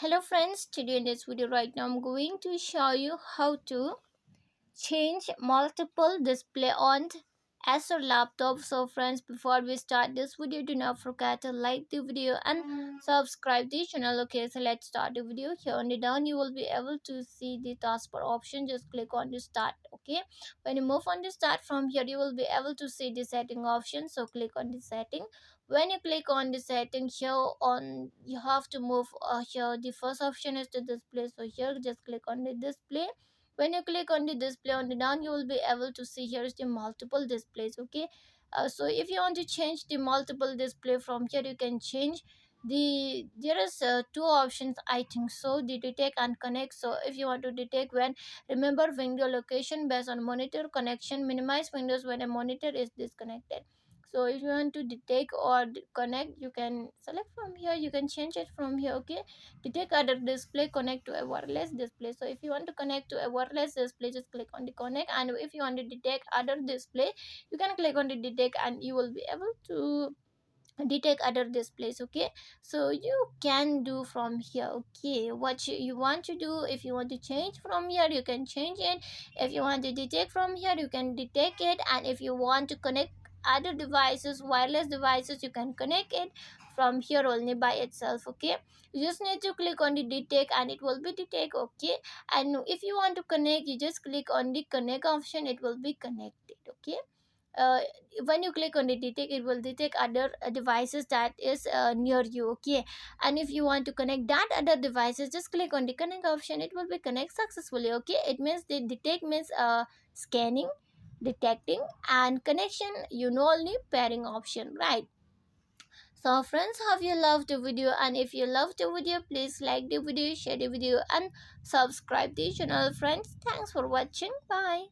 Hello friends, today in this video right now I'm going to show you how to change multiple display on Acer laptop. So friends, before we start this video, do not forget to like the video and subscribe the channel. Okay, so let's start the video. Here on the down you will be able to see the taskbar option. Just click on the start. Okay, when you move on the start, from here you will be able to see the setting option. So click on the setting. When you click on the setting, here on you have to move here. The first option is the display, so here just click on the display. When you click on the display on the down, you will be able to see here is the multiple displays. Okay, so if you want to change the multiple display, from here you can change there is two options, I think so, the detect and connect. So if you want to detect when, remember window location based on monitor connection, minimize windows when a monitor is disconnected. So if you want to detect or connect, you can select from here, you can change it from here. Okay, detect other display, connect to a wireless display. So if you want to connect to a wireless display, just click on the connect, and if you want to detect other display, you can click on the detect and you will be able to detect other displays. Okay, so you can do from here. Okay, what you want to do, if you want to change from here, you can change it. If you want to detect from here, you can detect it, and if you want to connect other devices, wireless devices, you can connect it from here only by itself. Okay, you just need to click on the detect and it will be detect. Okay, and if you want to connect, you just click on the connect option, it will be connected. Okay, uh, when you click on the detect, it will detect other devices that is near you. Okay, and if you want to connect that other devices, just click on the connect option, it will be connect successfully. Okay, it means the detect means scanning, detecting, and connection, only pairing option, right? So friends, have you loved the video? And if you loved the video, please like the video, share the video, and subscribe the channel. Friends, thanks for watching. Bye.